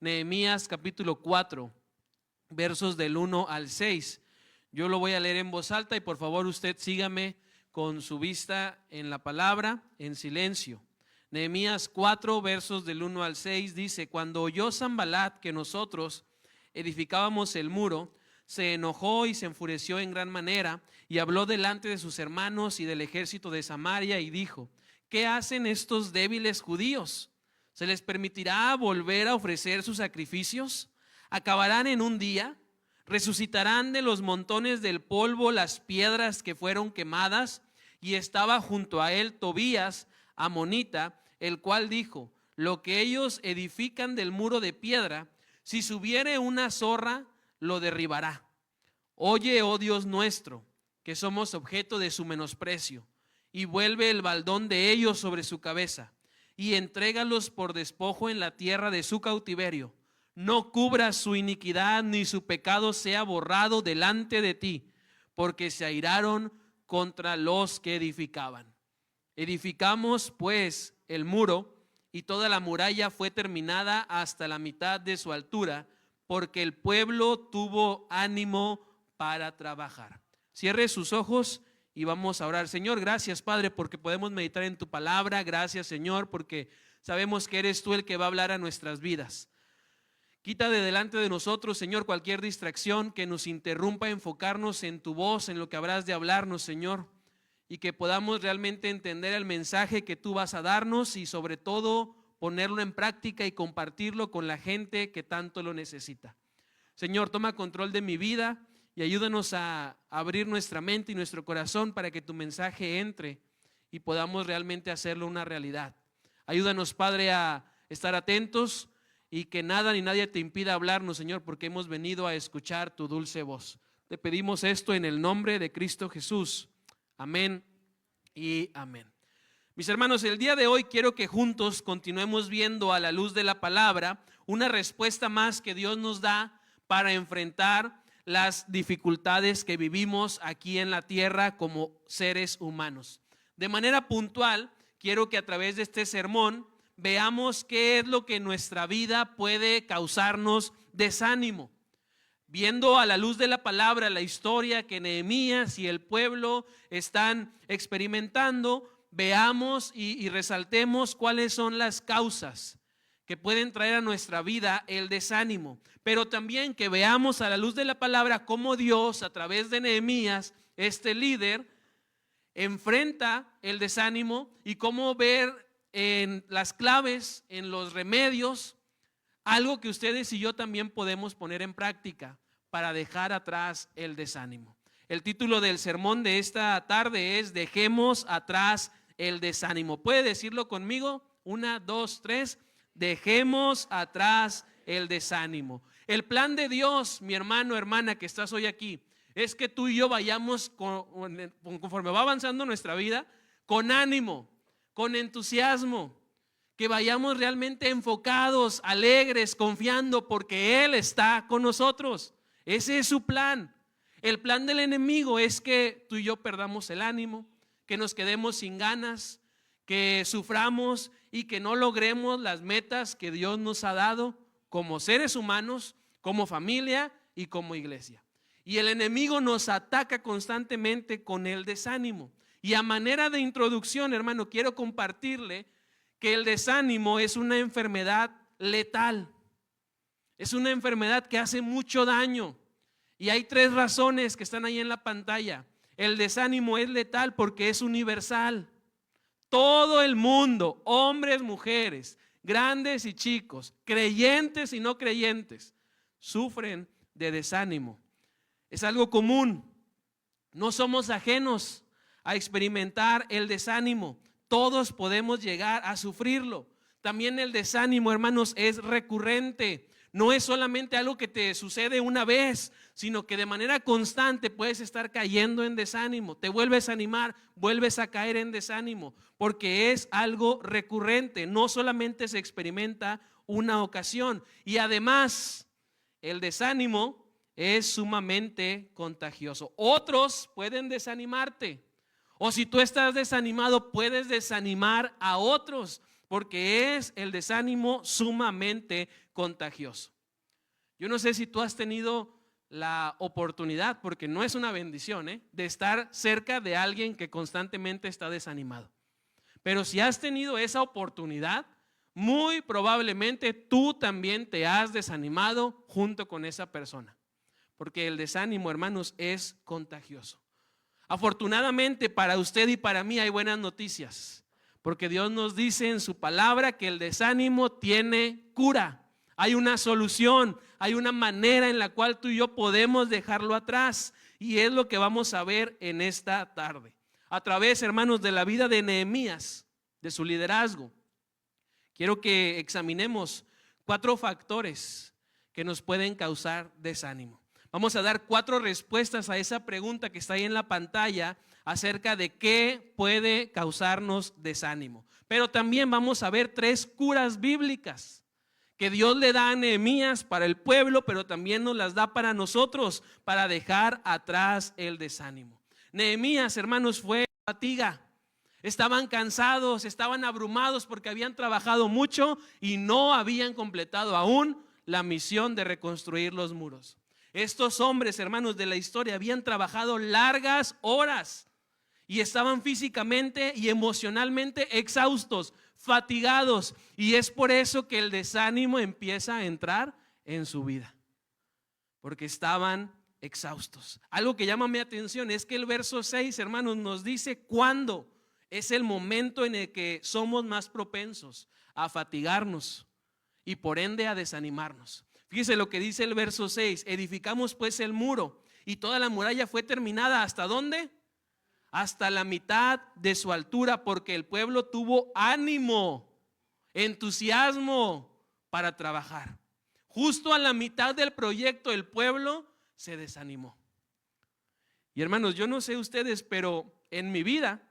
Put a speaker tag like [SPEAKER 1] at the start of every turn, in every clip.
[SPEAKER 1] Nehemías capítulo 4, versos del 1 al 6. Yo lo voy a leer en voz alta y por favor usted sígame con su vista en la palabra, en silencio. Nehemías 4, versos del 1 al 6 dice: Cuando oyó Sanbalat que nosotros edificábamos el muro, se enojó y se enfureció en gran manera y habló delante de sus hermanos y del ejército de Samaria y dijo: ¿Qué hacen estos débiles judíos? ¿Se les permitirá volver a ofrecer sus sacrificios? ¿Acabarán en un día? ¿Resucitarán de los montones del polvo las piedras que fueron quemadas? Y estaba junto a él Tobías, amonita, el cual dijo: lo que ellos edifican del muro de piedra, si subiere una zorra, lo derribará. Oye, oh Dios nuestro, que somos objeto de su menosprecio, y vuelve el baldón de ellos sobre su cabeza, y entrégalos por despojo en la tierra de su cautiverio. No cubras su iniquidad, ni su pecado sea borrado delante de ti, porque se airaron contra los que edificaban. Edificamos pues el muro, y toda la muralla fue terminada hasta la mitad de su altura, porque el pueblo tuvo ánimo para trabajar. Cierre sus ojos y vamos a orar. Señor, gracias, Padre, porque podemos meditar en tu palabra. Gracias, Señor, porque sabemos que eres tú el que va a hablar a nuestras vidas. Quita de delante de nosotros, Señor, cualquier distracción que nos interrumpa enfocarnos en tu voz, en lo que habrás de hablarnos, Señor, y que podamos realmente entender el mensaje que tú vas a darnos y sobre todo ponerlo en práctica y compartirlo con la gente que tanto lo necesita. Señor, toma control de mi vida y ayúdanos a abrir nuestra mente y nuestro corazón para que tu mensaje entre y podamos realmente hacerlo una realidad. Ayúdanos, Padre, a estar atentos y que nada ni nadie te impida hablarnos, Señor, porque hemos venido a escuchar tu dulce voz. Te pedimos esto en el nombre de Cristo Jesús. Amén y amén. Mis hermanos, el día de hoy quiero que juntos continuemos viendo a la luz de la palabra una respuesta más que Dios nos da para enfrentar las dificultades que vivimos aquí en la tierra como seres humanos. De manera puntual, quiero que a través de este sermón veamos qué es lo que en nuestra vida puede causarnos desánimo. Viendo a la luz de la palabra la historia que Nehemías y el pueblo están experimentando, veamos y resaltemos cuáles son las causas que pueden traer a nuestra vida el desánimo, pero también que veamos a la luz de la palabra cómo Dios, a través de Nehemías, este líder, enfrenta el desánimo y cómo ver en las claves, en los remedios, algo que ustedes y yo también podemos poner en práctica para dejar atrás el desánimo. El título del sermón de esta tarde es: dejemos atrás el desánimo. ¿Puede decirlo conmigo? 1, 2, 3. Dejemos atrás el desánimo. El plan de Dios, mi hermano, hermana, que estás hoy aquí, es que tú y yo vayamos conforme va avanzando nuestra vida, con ánimo, con entusiasmo, que vayamos realmente enfocados, alegres, confiando, porque Él está con nosotros. Ese es su plan. El plan del enemigo es que tú y yo perdamos el ánimo, que nos quedemos sin ganas, que suframos y que no logremos las metas que Dios nos ha dado como seres humanos, como familia y como iglesia. Y el enemigo nos ataca constantemente con el desánimo. Y a manera de introducción, hermano, quiero compartirle que el desánimo es una enfermedad letal. Es una enfermedad que hace mucho daño. Y hay 3 razones que están ahí en la pantalla. El desánimo es letal porque es universal. Todo el mundo, hombres, mujeres, grandes y chicos, creyentes y no creyentes, sufren de desánimo. Es algo común. No somos ajenos a experimentar el desánimo. Todos podemos llegar a sufrirlo. También el desánimo, hermanos, es recurrente. No es solamente algo que te sucede una vez, sino que de manera constante puedes estar cayendo en desánimo. Te vuelves a animar, vuelves a caer en desánimo, porque es algo recurrente. No solamente se experimenta una ocasión. Y además, el desánimo es sumamente contagioso. Otros pueden desanimarte. O si tú estás desanimado, puedes desanimar a otros. porque es el desánimo sumamente contagioso. Yo no sé si tú has tenido la oportunidad, porque no es una bendición, de estar cerca de alguien que constantemente está desanimado. Pero si has tenido esa oportunidad, muy probablemente tú también te has desanimado junto con esa persona, porque el desánimo, hermanos, es contagioso. Afortunadamente para usted y para mí hay buenas noticias, porque Dios nos dice en su palabra que el desánimo tiene cura. Hay una solución, hay una manera en la cual tú y yo podemos dejarlo atrás, y es lo que vamos a ver en esta tarde. A través, hermanos, de la vida de Nehemías, de su liderazgo, quiero que examinemos 4 factores que nos pueden causar desánimo. Vamos a dar 4 respuestas a esa pregunta que está ahí en la pantalla acerca de qué puede causarnos desánimo. Pero también vamos a ver 3 curas bíblicas que Dios le da a Nehemías para el pueblo, pero también nos las da para nosotros, para dejar atrás el desánimo. Nehemías, hermanos, fue fatiga. Estaban cansados, estaban abrumados porque habían trabajado mucho y no habían completado aún la misión de reconstruir los muros. Estos hombres, hermanos, de la historia habían trabajado largas horas y estaban físicamente y emocionalmente exhaustos, fatigados, y es por eso que el desánimo empieza a entrar en su vida, porque estaban exhaustos. Algo que llama mi atención es que el verso 6, hermanos, nos dice cuándo es el momento en el que somos más propensos a fatigarnos y por ende a desanimarnos. Fíjese lo que dice el verso 6: edificamos pues el muro y toda la muralla fue terminada. ¿Hasta dónde? Hasta la mitad de su altura, porque el pueblo tuvo ánimo, entusiasmo para trabajar. Justo a la mitad del proyecto el pueblo se desanimó. Y hermanos, yo no sé ustedes, pero en mi vida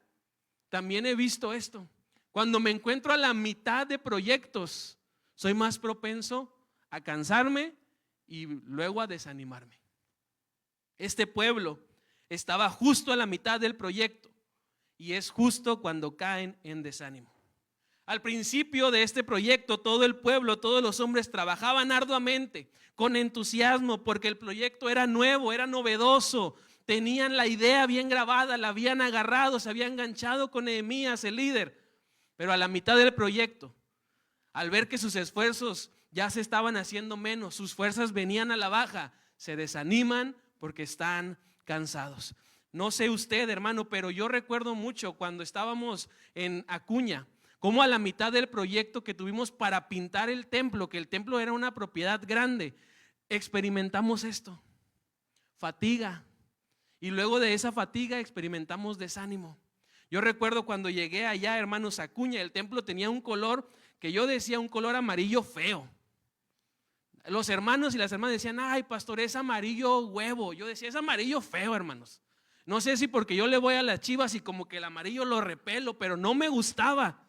[SPEAKER 1] también he visto esto. Cuando me encuentro a la mitad de proyectos, soy más propenso a cansarme y luego a desanimarme. Este pueblo estaba justo a la mitad del proyecto y es justo cuando caen en desánimo. Al principio de este proyecto, todo el pueblo, todos los hombres trabajaban arduamente, con entusiasmo, porque el proyecto era nuevo, era novedoso. Tenían la idea bien grabada, la habían agarrado, se habían enganchado con Nehemías, el líder. Pero a la mitad del proyecto, al ver que sus esfuerzos ya se estaban haciendo menos, sus fuerzas venían a la baja, se desaniman porque están cansados. No sé usted, hermano, pero yo recuerdo mucho cuando estábamos en Acuña, como a la mitad del proyecto que tuvimos para pintar el templo, que el templo era una propiedad grande, experimentamos esto, fatiga, y luego de esa fatiga experimentamos desánimo. Yo recuerdo cuando llegué allá, hermanos, a Acuña, el templo tenía un color que yo decía, un color amarillo feo. Los hermanos y las hermanas decían: ay, pastor, es amarillo huevo. Yo decía: es amarillo feo, hermanos. No sé si porque yo le voy a las Chivas y como que el amarillo lo repelo, pero no me gustaba.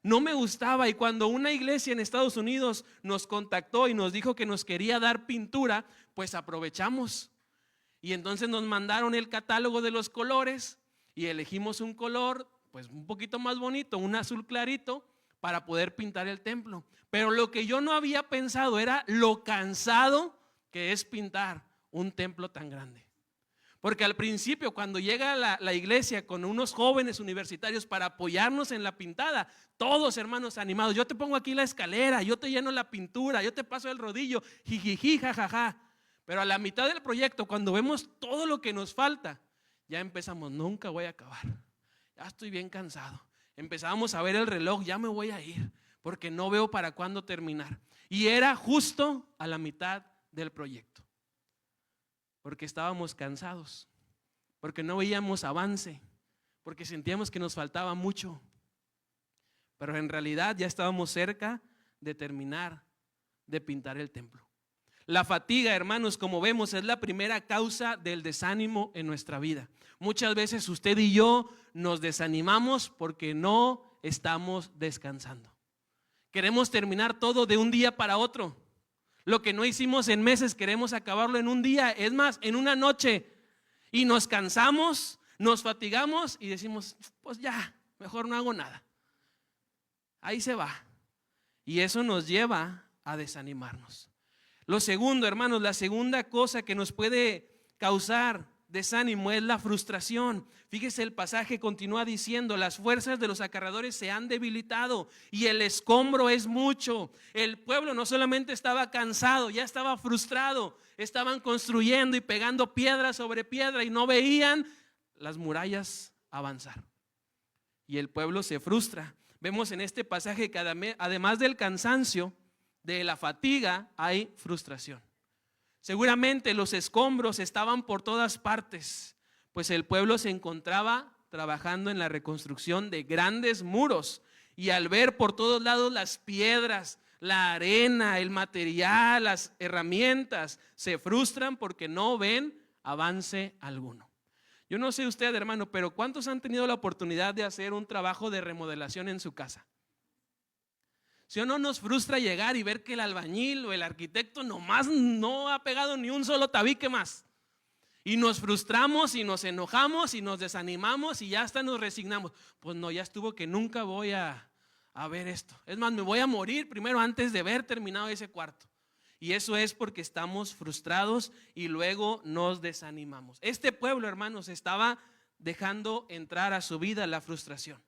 [SPEAKER 1] No me gustaba. Y cuando una iglesia en Estados Unidos nos contactó y nos dijo que nos quería dar pintura, pues aprovechamos. Y entonces nos mandaron el catálogo de los colores y elegimos un color pues un poquito más bonito, un azul clarito, para poder pintar el templo. Pero lo que yo no había pensado era lo cansado que es pintar un templo tan grande. Porque al principio, cuando llega la iglesia con unos jóvenes universitarios para apoyarnos en la pintada, todos, hermanos, animados: yo te pongo aquí la escalera, yo te lleno la pintura, yo te paso el rodillo, jijiji, jajaja. Pero a la mitad del proyecto, cuando vemos todo lo que nos falta, ya empezamos: nunca voy a acabar, ya estoy bien cansado. Empezábamos a ver el reloj: ya me voy a ir, porque no veo para cuándo terminar. Y era justo a la mitad del proyecto, porque estábamos cansados, porque no veíamos avance, porque sentíamos que nos faltaba mucho. Pero en realidad ya estábamos cerca de terminar de pintar el templo. La fatiga, hermanos, como vemos, es la primera causa del desánimo en nuestra vida. Muchas veces usted y yo nos desanimamos porque no estamos descansando. Queremos terminar todo de un día para otro. Lo que no hicimos en meses queremos acabarlo en un día, es más, en una noche. Y nos cansamos, nos fatigamos y decimos: pues ya, mejor no hago nada. ahí se va. Y eso nos lleva a desanimarnos. Lo segundo, hermanos, la segunda cosa que nos puede causar desánimo es la frustración. Fíjese, el pasaje continúa diciendo: las fuerzas de los acarreadores se han debilitado y el escombro es mucho. El pueblo no solamente estaba cansado, ya estaba frustrado. Estaban construyendo y pegando piedra sobre piedra y no veían las murallas avanzar. Y el pueblo se frustra. Vemos en este pasaje que además del cansancio, de la fatiga, hay frustración. Seguramente los escombros estaban por todas partes, pues el pueblo se encontraba trabajando en la reconstrucción de grandes muros, y al ver por todos lados las piedras, la arena, el material, las herramientas, se frustran porque no ven avance alguno. Yo no sé usted, hermano, pero ¿cuántos han tenido la oportunidad de hacer un trabajo de remodelación en su casa? Si o no nos frustra llegar y ver que el albañil o el arquitecto nomás no ha pegado ni un solo tabique más. Y nos frustramos y nos enojamos y nos desanimamos y ya hasta nos resignamos. Pues no, ya estuvo, que nunca voy a ver esto. Es más, me voy a morir primero antes de ver terminado ese cuarto. Y eso es porque estamos frustrados y luego nos desanimamos. Este pueblo, hermanos, estaba dejando entrar a su vida la frustración.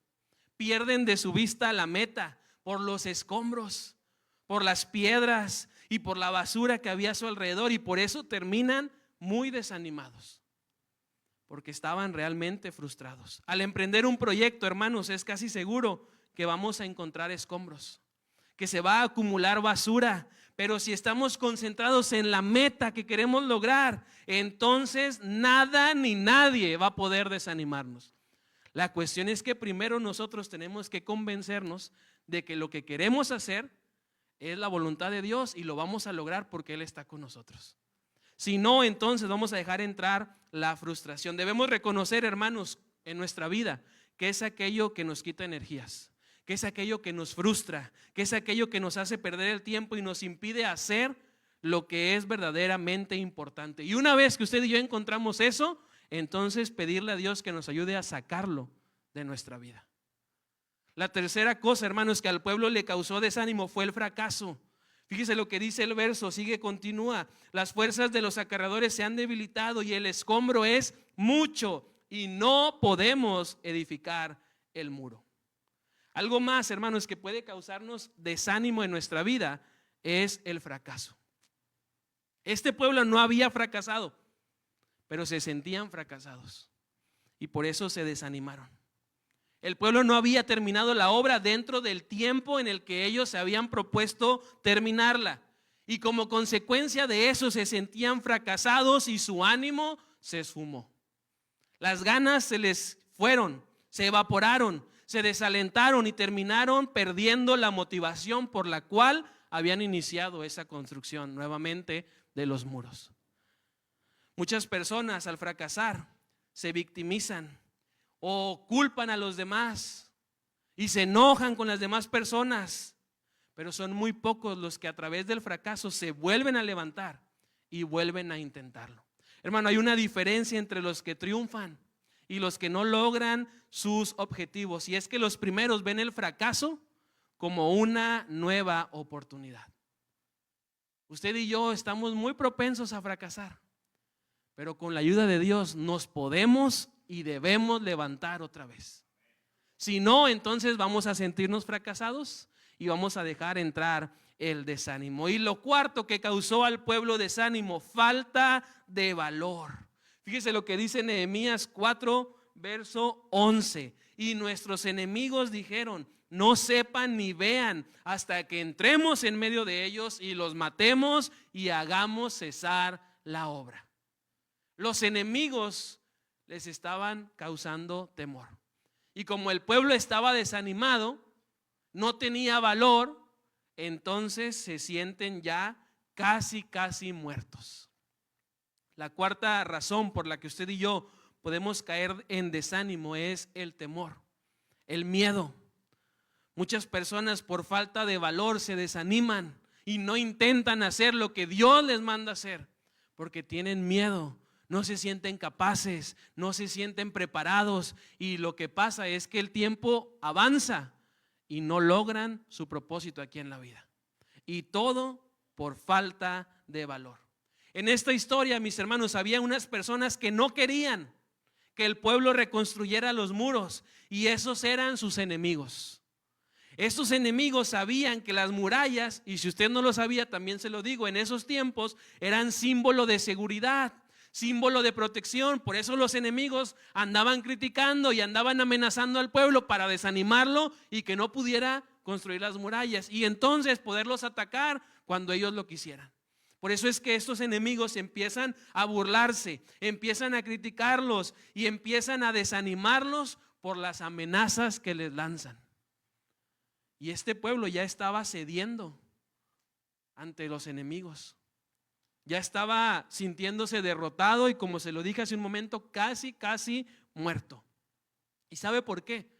[SPEAKER 1] Pierden de su vista la meta por los escombros, por las piedras y por la basura que había a su alrededor, y por eso terminan muy desanimados, porque estaban realmente frustrados. Al emprender un proyecto, hermanos, es casi seguro que vamos a encontrar escombros, que se va a acumular basura, pero si estamos concentrados en la meta que queremos lograr, entonces nada ni nadie va a poder desanimarnos. La cuestión es que primero nosotros tenemos que convencernos de que lo que queremos hacer es la voluntad de Dios y lo vamos a lograr porque Él está con nosotros. Si no, entonces vamos a dejar entrar la frustración. Debemos reconocer, hermanos, en nuestra vida que es aquello que nos quita energías, que es aquello que nos frustra, que es aquello que nos hace perder el tiempo y nos impide hacer lo que es verdaderamente importante. Y una vez que usted y yo encontramos eso, entonces pedirle a Dios que nos ayude a sacarlo de nuestra vida. La tercera cosa, hermanos, que al pueblo le causó desánimo fue el fracaso. Fíjese lo que dice el verso, continúa. Las fuerzas de los acarreadores se han debilitado y el escombro es mucho y no podemos edificar el muro. Algo más, hermanos, que puede causarnos desánimo en nuestra vida es el fracaso. Este pueblo no había fracasado, pero se sentían fracasados y por eso se desanimaron. El pueblo no había terminado la obra dentro del tiempo en el que ellos se habían propuesto terminarla, y como consecuencia de eso se sentían fracasados y su ánimo se esfumó. Las ganas se les fueron, se evaporaron, se desalentaron y terminaron perdiendo la motivación por la cual habían iniciado esa construcción nuevamente de los muros. Muchas personas al fracasar se victimizan o culpan a los demás y se enojan con las demás personas, pero son muy pocos los que a través del fracaso se vuelven a levantar y vuelven a intentarlo. Hermano, hay una diferencia entre los que triunfan y los que no logran sus objetivos, y es que los primeros ven el fracaso como una nueva oportunidad. Usted y yo estamos muy propensos a fracasar, pero con la ayuda de Dios nos podemos y debemos levantar otra vez. Si no, entonces vamos a sentirnos fracasados y vamos a dejar entrar el desánimo. Y lo cuarto que causó al pueblo desánimo, falta de valor. Fíjese lo que dice Nehemías 4, verso 11. Y nuestros enemigos dijeron: no sepan ni vean hasta que entremos en medio de ellos y los matemos y hagamos cesar la obra. Los enemigos les estaban causando temor. Y como el pueblo estaba desanimado, no tenía valor, entonces se sienten ya casi muertos. La cuarta razón por la que usted y yo podemos caer en desánimo es el temor, el miedo. Muchas personas por falta de valor se desaniman y no intentan hacer lo que Dios les manda hacer porque tienen miedo. No se sienten capaces, no se sienten preparados, y lo que pasa es que el tiempo avanza y no logran su propósito aquí en la vida. Y todo por falta de valor. En esta historia, mis hermanos, había unas personas que no querían que el pueblo reconstruyera los muros, y esos eran sus enemigos. Estos enemigos sabían que las murallas, y si usted no lo sabía, también se lo digo, en esos tiempos eran símbolo de seguridad, símbolo de protección. Por eso los enemigos andaban criticando y andaban amenazando al pueblo para desanimarlo y que no pudiera construir las murallas, y entonces poderlos atacar cuando ellos lo quisieran. Por eso es que estos enemigos empiezan a burlarse, empiezan a criticarlos y empiezan a desanimarlos por las amenazas que les lanzan. Y este pueblo ya estaba cediendo ante los enemigos. Ya estaba sintiéndose derrotado y, como se lo dije hace un momento, casi muerto. ¿Y sabe por qué?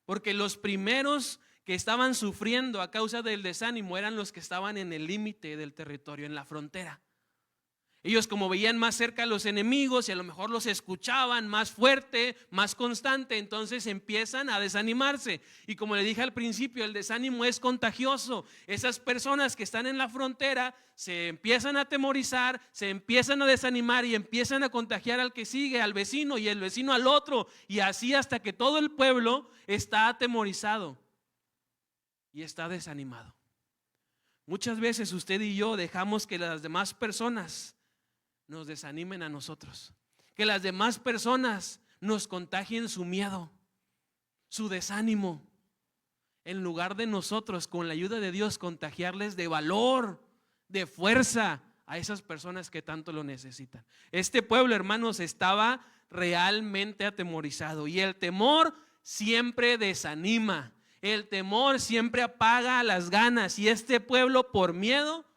[SPEAKER 1] Porque los primeros que estaban sufriendo a causa del desánimo eran los que estaban en el límite del territorio, en la frontera. Ellos, como veían más cerca a los enemigos y a lo mejor los escuchaban más fuerte, más constante, entonces empiezan a desanimarse. Y como le dije al principio, el desánimo es contagioso. Esas personas que están en la frontera se empiezan a atemorizar, se empiezan a desanimar y empiezan a contagiar al que sigue, al vecino, y el vecino al otro, y así hasta que todo el pueblo está atemorizado y está desanimado. Muchas veces usted y yo dejamos que las demás personas nos desanimen a nosotros, que las demás personas nos contagien su miedo, su desánimo, en lugar de nosotros, con la ayuda de Dios, contagiarles de valor, de fuerza a esas personas que tanto lo necesitan. Este pueblo, hermanos, estaba realmente atemorizado, y el temor siempre desanima. El temor siempre apaga las ganas, y este pueblo, por miedo,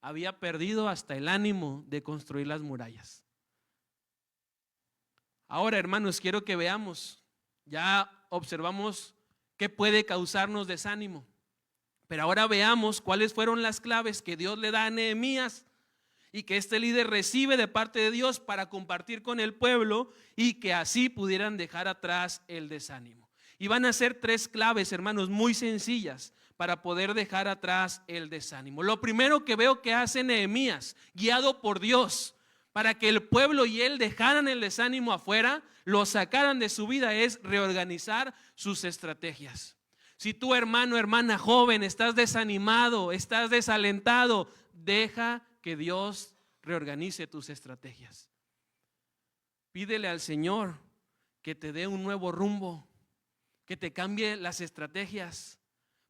[SPEAKER 1] había perdido hasta el ánimo de construir las murallas. Ahora, hermanos, quiero que veamos, ya observamos qué puede causarnos desánimo, pero ahora veamos cuáles fueron las claves que Dios le da a Nehemías y que este líder recibe de parte de Dios para compartir con el pueblo, y que así pudieran dejar atrás el desánimo. Y van a ser 3 claves, hermanos, muy sencillas para poder dejar atrás el desánimo. Lo primero que veo que hace Nehemías, guiado por Dios, para que el pueblo y él dejaran el desánimo afuera, lo sacaran de su vida, es reorganizar sus estrategias. Si tú, hermano, hermana joven, estás desanimado, estás desalentado, deja que Dios reorganice tus estrategias. Pídele al Señor que te dé un nuevo rumbo, que te cambie las estrategias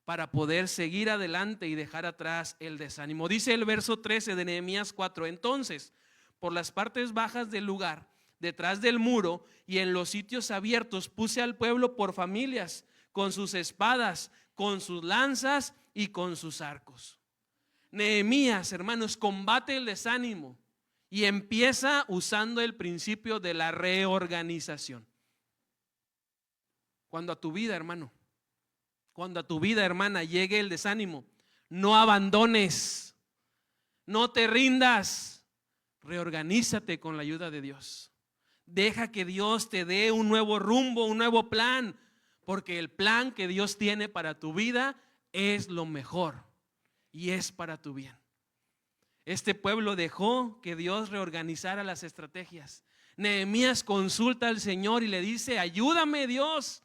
[SPEAKER 1] para poder seguir adelante y dejar atrás el desánimo. Dice el verso 13 de Nehemías 4: entonces, por las partes bajas del lugar, detrás del muro y en los sitios abiertos, puse al pueblo por familias, con sus espadas, con sus lanzas y con sus arcos. Nehemías, hermanos, combate el desánimo y empieza usando el principio de la reorganización. Cuando a tu vida, hermano, cuando a tu vida, hermana, llegue el desánimo, no abandones, no te rindas, reorganízate con la ayuda de Dios. Deja que Dios te dé un nuevo rumbo, un nuevo plan, porque el plan que Dios tiene para tu vida es lo mejor y es para tu bien. Este pueblo dejó que Dios reorganizara las estrategias. Nehemías consulta al Señor y le dice: ayúdame, Dios,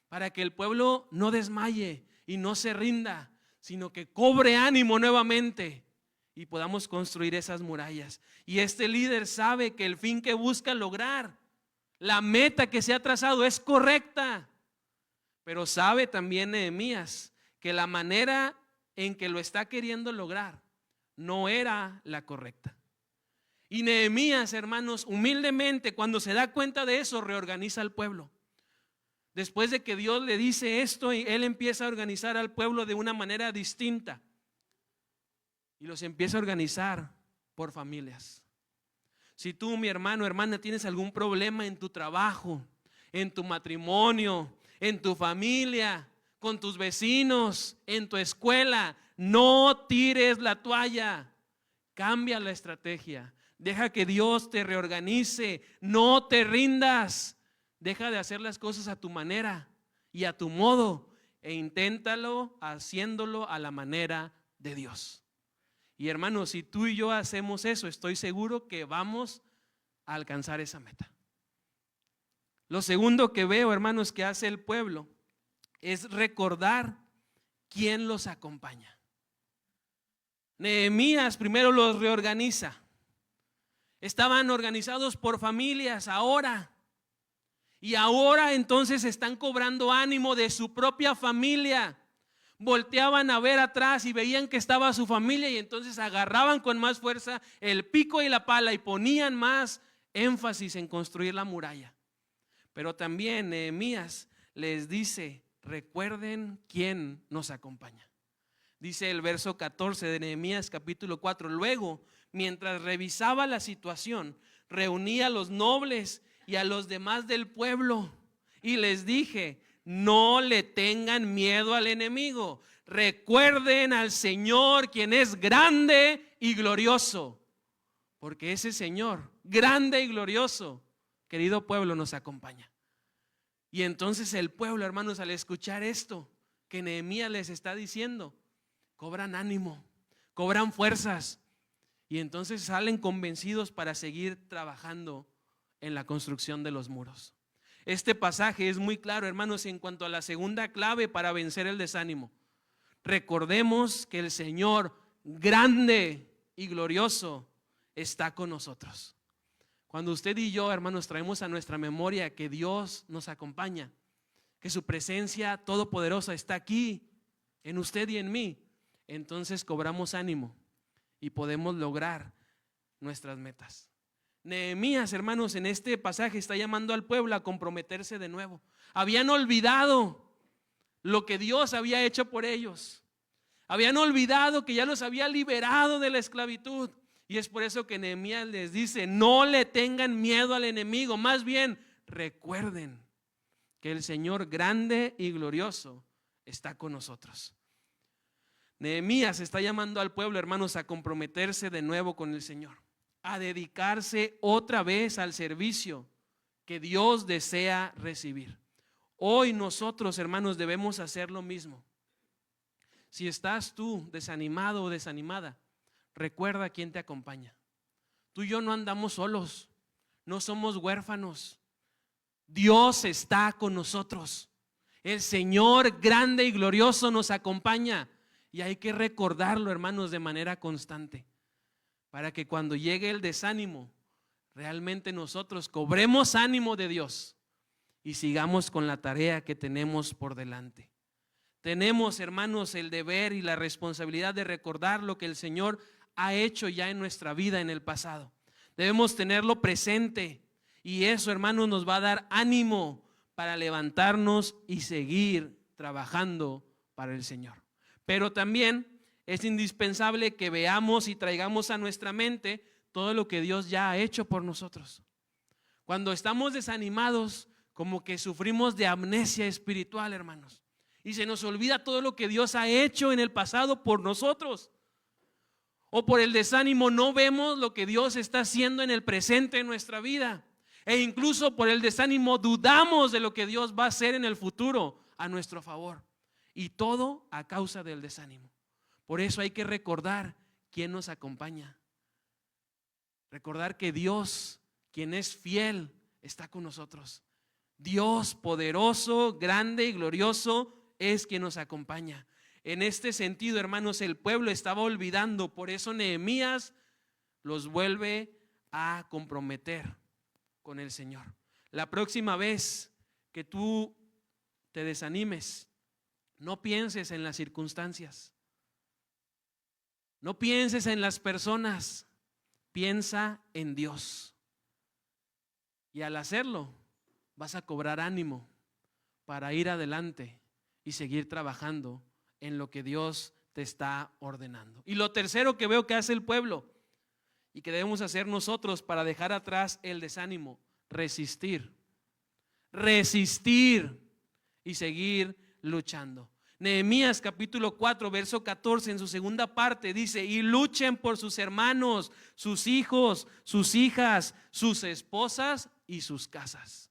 [SPEAKER 1] para que el pueblo no desmaye y no se rinda, sino que cobre ánimo nuevamente y podamos construir esas murallas. Y este líder sabe que el fin que busca lograr, la meta que se ha trazado, es correcta, pero sabe también Nehemías que la manera en que lo está queriendo lograr no era la correcta. Y Nehemías, hermanos, humildemente, cuando se da cuenta de eso, reorganiza al pueblo. Después de que Dios le dice esto, él empieza a organizar al pueblo de una manera distinta y los empieza a organizar por familias. Si tú, mi hermano, hermana, tienes algún problema en tu trabajo, en tu matrimonio, en tu familia, con tus vecinos, en tu escuela, no tires la toalla, cambia la estrategia, deja que Dios te reorganice, no te rindas. Deja de hacer las cosas a tu manera y a tu modo e inténtalo haciéndolo a la manera de Dios. Y hermanos, si tú y yo hacemos eso, estoy seguro que vamos a alcanzar esa meta. Lo segundo que veo, hermanos, que hace el pueblo es recordar quién los acompaña. Nehemías primero los reorganiza. Estaban organizados por familias y ahora entonces están cobrando ánimo de su propia familia. Volteaban a ver atrás y veían que estaba su familia y entonces agarraban con más fuerza el pico y la pala y ponían más énfasis en construir la muralla. Pero también Nehemías les dice: recuerden quién nos acompaña. Dice el verso 14 de Nehemías capítulo 4: luego, mientras revisaba la situación, reuní a los nobles y a los demás del pueblo y les dije: no le tengan miedo al enemigo, recuerden al Señor, quien es grande y glorioso, porque ese Señor grande y glorioso, querido pueblo, nos acompaña. Y entonces el pueblo, hermanos, al escuchar esto que Nehemías les está diciendo, cobran ánimo, cobran fuerzas y entonces salen convencidos para seguir trabajando en la construcción de los muros. Este pasaje es muy claro, hermanos, en cuanto a la segunda clave para vencer el desánimo. Recordemos que el Señor grande y glorioso está con nosotros. Cuando usted y yo, hermanos, traemos a nuestra memoria que Dios nos acompaña, que su presencia todopoderosa está aquí en usted y en mí, entonces cobramos ánimo y podemos lograr nuestras metas. Nehemías, hermanos, en este pasaje está llamando al pueblo a comprometerse de nuevo. Habían olvidado lo que Dios había hecho por ellos. Habían olvidado que ya los había liberado de la esclavitud. Y es por eso que Nehemías les dice: no le tengan miedo al enemigo, más bien recuerden que el Señor grande y glorioso está con nosotros. Nehemías está llamando al pueblo, hermanos, a comprometerse de nuevo con el Señor, a dedicarse otra vez al servicio que Dios desea recibir. Hoy nosotros, hermanos, debemos hacer lo mismo. Si estás tú desanimado o desanimada, recuerda quién te acompaña. Tú y yo no andamos solos, no somos huérfanos. Dios está con nosotros. El Señor grande y glorioso nos acompaña y hay que recordarlo, hermanos, de manera constante, para que cuando llegue el desánimo, realmente nosotros cobremos ánimo de Dios y sigamos con la tarea que tenemos por delante. Tenemos, hermanos, el deber y la responsabilidad de recordar lo que el Señor ha hecho ya en nuestra vida en el pasado. Debemos tenerlo presente y eso, hermanos, nos va a dar ánimo para levantarnos y seguir trabajando para el Señor. Pero también es indispensable que veamos y traigamos a nuestra mente todo lo que Dios ya ha hecho por nosotros. Cuando estamos desanimados, como que sufrimos de amnesia espiritual, hermanos, y se nos olvida todo lo que Dios ha hecho en el pasado por nosotros. O por el desánimo no vemos lo que Dios está haciendo en el presente en nuestra vida. E incluso por el desánimo dudamos de lo que Dios va a hacer en el futuro a nuestro favor. Y todo a causa del desánimo. Por eso hay que recordar quién nos acompaña. Recordar que Dios, quien es fiel, está con nosotros. Dios poderoso, grande y glorioso es quien nos acompaña. En este sentido, hermanos, el pueblo estaba olvidando, por eso Nehemías los vuelve a comprometer con el Señor. La próxima vez que tú te desanimes, no pienses en las circunstancias, no pienses en las personas, piensa en Dios. Y al hacerlo, vas a cobrar ánimo para ir adelante y seguir trabajando en lo que Dios te está ordenando. Y lo tercero que veo que hace el pueblo y que debemos hacer nosotros para dejar atrás el desánimo: resistir y seguir luchando. Nehemías capítulo 4 verso 14 en su segunda parte dice: y luchen por sus hermanos, sus hijos, sus hijas, sus esposas y sus casas.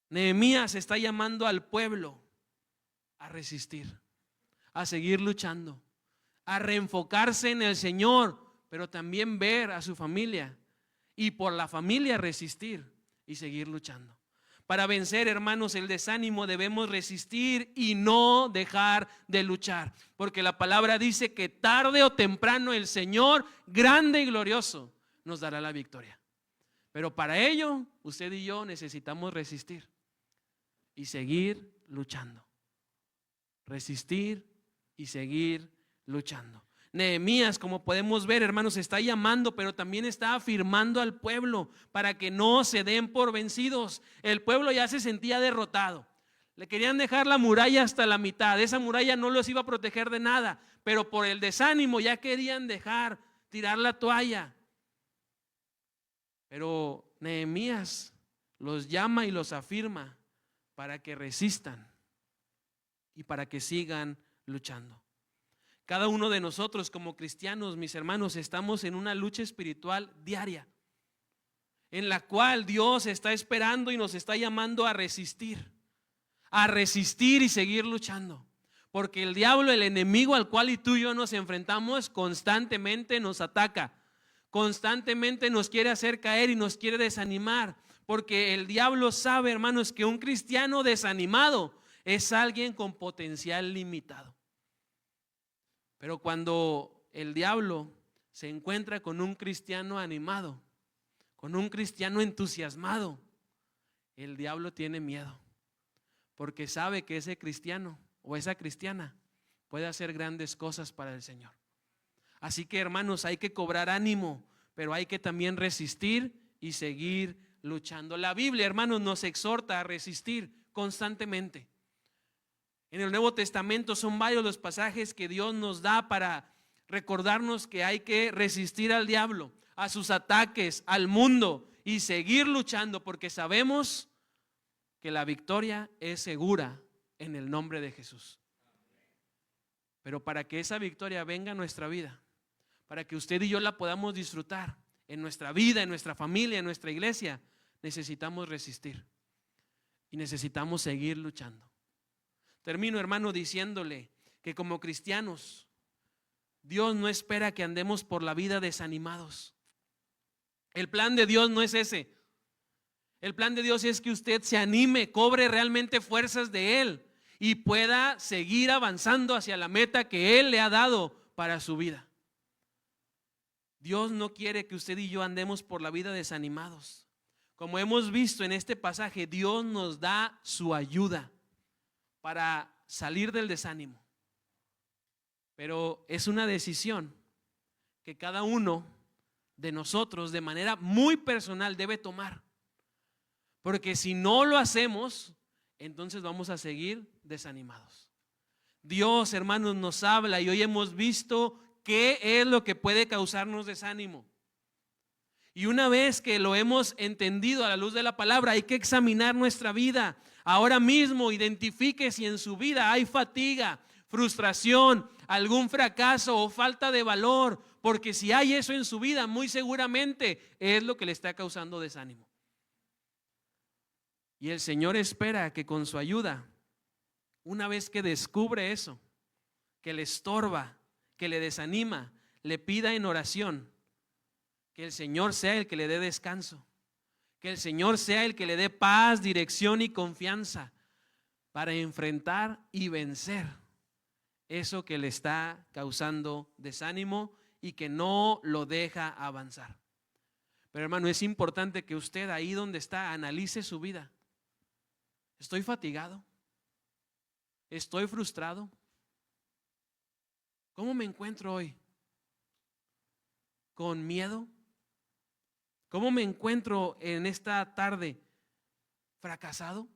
[SPEAKER 1] Nehemías está llamando al pueblo a resistir, a seguir luchando, a reenfocarse en el Señor, pero también ver a su familia y por la familia resistir y seguir luchando. Para vencer, hermanos, el desánimo debemos resistir y no dejar de luchar, porque la palabra dice que tarde o temprano el Señor, grande y glorioso, nos dará la victoria. Pero para ello, usted y yo necesitamos resistir y seguir luchando. Resistir y seguir luchando. Nehemías, como podemos ver, hermanos, está llamando, pero también está afirmando al pueblo para que no se den por vencidos. El pueblo ya se sentía derrotado. Le querían dejar la muralla hasta la mitad. Esa muralla no los iba a proteger de nada, pero por el desánimo ya querían tirar la toalla. Pero Nehemías los llama y los afirma para que resistan y para que sigan luchando. Cada uno de nosotros como cristianos, mis hermanos, estamos en una lucha espiritual diaria, en la cual Dios está esperando y nos está llamando a resistir y seguir luchando. Porque el diablo, el enemigo al cual tú y yo nos enfrentamos, constantemente nos ataca, constantemente nos quiere hacer caer y nos quiere desanimar. Porque el diablo sabe, hermanos, que un cristiano desanimado es alguien con potencial limitado. Pero cuando el diablo se encuentra con un cristiano animado, con un cristiano entusiasmado, el diablo tiene miedo, porque sabe que ese cristiano o esa cristiana puede hacer grandes cosas para el Señor. Así que, hermanos, hay que cobrar ánimo, pero hay que también resistir y seguir luchando. La Biblia, hermanos, nos exhorta a resistir constantemente. En el Nuevo Testamento son varios los pasajes que Dios nos da para recordarnos que hay que resistir al diablo, a sus ataques, al mundo, y seguir luchando, porque sabemos que la victoria es segura en el nombre de Jesús. Pero para que esa victoria venga a nuestra vida, para que usted y yo la podamos disfrutar en nuestra vida, en nuestra familia, en nuestra iglesia, necesitamos resistir y necesitamos seguir luchando. Termino, hermano, diciéndole que como cristianos, Dios no espera que andemos por la vida desanimados. El plan de Dios no es ese. El plan de Dios es que usted se anime, cobre realmente fuerzas de Él y pueda seguir avanzando hacia la meta que Él le ha dado para su vida. Dios no quiere que usted y yo andemos por la vida desanimados. Como hemos visto en este pasaje, Dios nos da su ayuda para salir del desánimo. Pero es una decisión que cada uno de nosotros de manera muy personal debe tomar. Porque si no lo hacemos, entonces vamos a seguir desanimados. Dios, hermanos, nos habla y hoy hemos visto qué es lo que puede causarnos desánimo. Y una vez que lo hemos entendido a la luz de la palabra, hay que examinar nuestra vida. Ahora mismo identifique si en su vida hay fatiga, frustración, algún fracaso o falta de valor, porque si hay eso en su vida, muy seguramente es lo que le está causando desánimo. Y el Señor espera que con su ayuda, una vez que descubre eso, que le estorba, que le desanima, le pida en oración que el Señor sea el que le dé descanso, que el Señor sea el que le dé paz, dirección y confianza para enfrentar y vencer eso que le está causando desánimo y que no lo deja avanzar. Pero hermano, es importante que usted ahí donde está analice su vida. ¿Estoy fatigado? ¿Estoy frustrado? ¿Cómo me encuentro hoy? ¿Con miedo? ¿Cómo me encuentro en esta tarde? ¿Fracasado?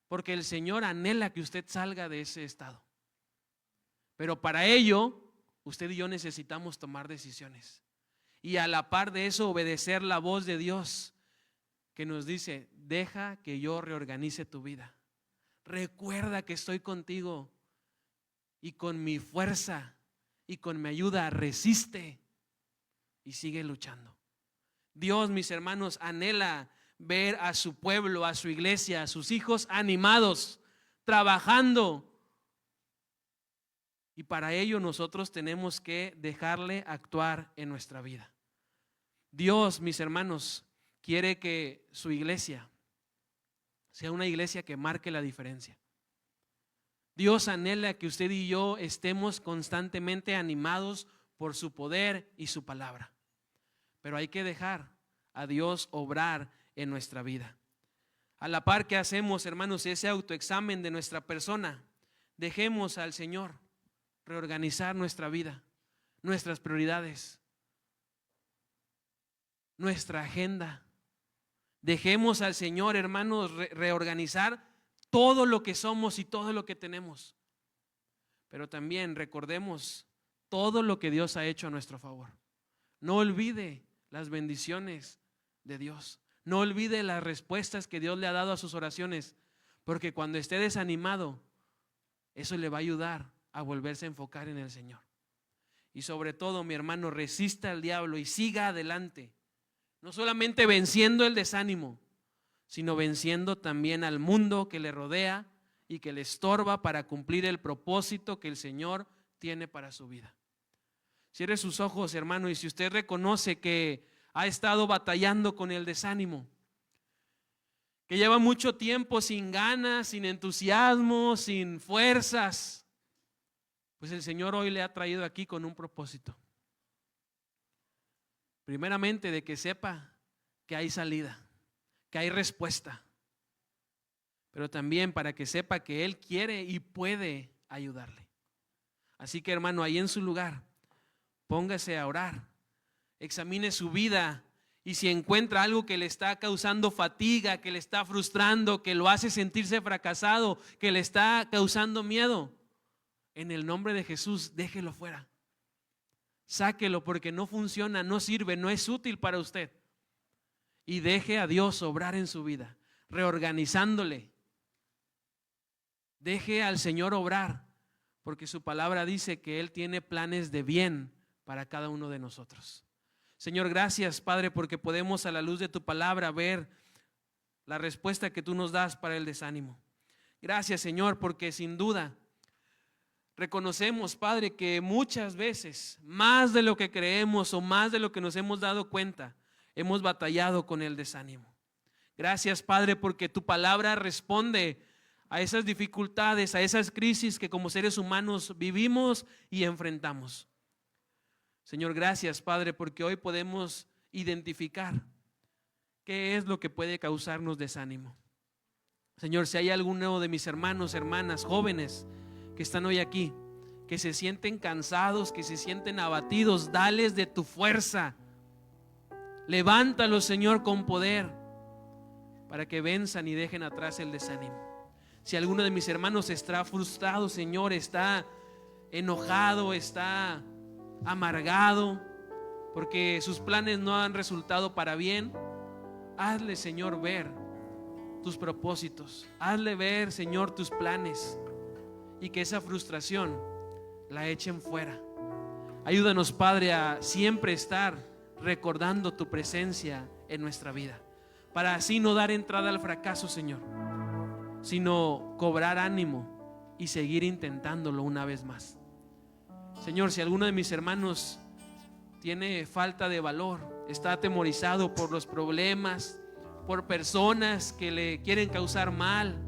[SPEAKER 1] Porque el Señor anhela que usted salga de ese estado. Pero para ello, usted y yo necesitamos tomar decisiones. Y a la par de eso, obedecer la voz de Dios que nos dice: deja que yo reorganice tu vida. Recuerda que estoy contigo y con mi fuerza y con mi ayuda resiste y sigue luchando. Dios, mis hermanos, anhela ver a su pueblo, a su iglesia, a sus hijos animados, trabajando. Y para ello nosotros tenemos que dejarle actuar en nuestra vida. Dios, mis hermanos, quiere que su iglesia sea una iglesia que marque la diferencia. Dios anhela que usted y yo estemos constantemente animados por su poder y su palabra. Pero hay que dejar a Dios obrar en nuestra vida. A la par que hacemos, hermanos, ese autoexamen de nuestra persona, dejemos al Señor reorganizar nuestra vida, nuestras prioridades, nuestra agenda. Dejemos al Señor, hermanos, reorganizar todo lo que somos y todo lo que tenemos. Pero también recordemos todo lo que Dios ha hecho a nuestro favor. No olvide las bendiciones de Dios. No olvide las respuestas que Dios le ha dado a sus oraciones, porque cuando esté desanimado, eso le va a ayudar a volverse a enfocar en el Señor. Y sobre todo, mi hermano, resista al diablo y siga adelante. No solamente venciendo el desánimo, sino venciendo también al mundo que le rodea y que le estorba para cumplir el propósito que el Señor tiene para su vida. Cierre sus ojos, hermano, y si usted reconoce que ha estado batallando con el desánimo, que lleva mucho tiempo sin ganas, sin entusiasmo, sin fuerzas, pues el Señor hoy le ha traído aquí con un propósito. Primeramente, de que sepa que hay salida, que hay respuesta, pero también para que sepa que Él quiere y puede ayudarle. Así que, hermano, ahí en su lugar, póngase a orar, examine su vida y si encuentra algo que le está causando fatiga, que le está frustrando, que lo hace sentirse fracasado, que le está causando miedo, en el nombre de Jesús, déjelo fuera. Sáquelo porque no funciona, no sirve, no es útil para usted. Y deje a Dios obrar en su vida, reorganizándole. Deje al Señor obrar, porque su palabra dice que Él tiene planes de bien para cada uno de nosotros. Señor, gracias, Padre, porque podemos a la luz de tu palabra ver la respuesta que tú nos das para el desánimo. Gracias, Señor, porque sin duda reconocemos, Padre, que muchas veces, más de lo que creemos o más de lo que nos hemos dado cuenta, hemos batallado con el desánimo. Gracias, Padre, porque tu palabra responde a esas dificultades, a esas crisis que como seres humanos vivimos y enfrentamos. Señor, gracias, Padre, porque hoy podemos identificar qué es lo que puede causarnos desánimo. Señor, si hay alguno de mis hermanos, hermanas, jóvenes que están hoy aquí, que se sienten cansados, que se sienten abatidos, dales de tu fuerza. Levántalos, Señor, con poder para que venzan y dejen atrás el desánimo. Si alguno de mis hermanos está frustrado, Señor, está enojado, está amargado porque sus planes no han resultado para bien, hazle, Señor, ver tus propósitos. Hazle ver, Señor, tus planes y que esa frustración la echen fuera. Ayúdanos, Padre, a siempre estar recordando tu presencia en nuestra vida, para así no dar entrada al fracaso, Señor, sino cobrar ánimo y seguir intentándolo una vez más. Señor, si alguno de mis hermanos tiene falta de valor, está atemorizado por los problemas, por personas que le quieren causar mal,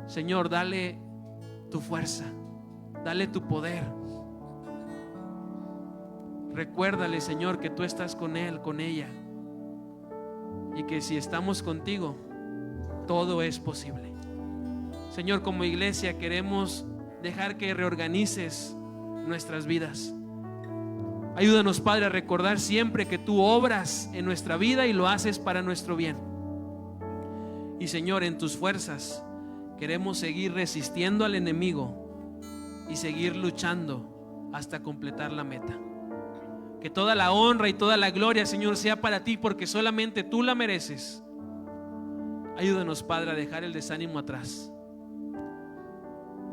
[SPEAKER 1] Señor, dale tu fuerza, dale tu poder. Recuérdale, Señor, que tú estás con él, con ella, y que si estamos contigo, todo es posible. Señor, como iglesia queremos dejar que reorganices nuestras vidas. Ayúdanos, Padre, a recordar siempre que tú obras en nuestra vida y lo haces para nuestro bien. Y Señor, en tus fuerzas queremos seguir resistiendo al enemigo y seguir luchando hasta completar la meta. Que toda la honra y toda la gloria, Señor, sea para ti, porque solamente tú la mereces. Ayúdanos, Padre, a dejar el desánimo atrás.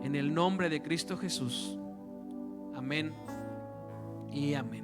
[SPEAKER 1] En el nombre de Cristo Jesús. Amén y amén.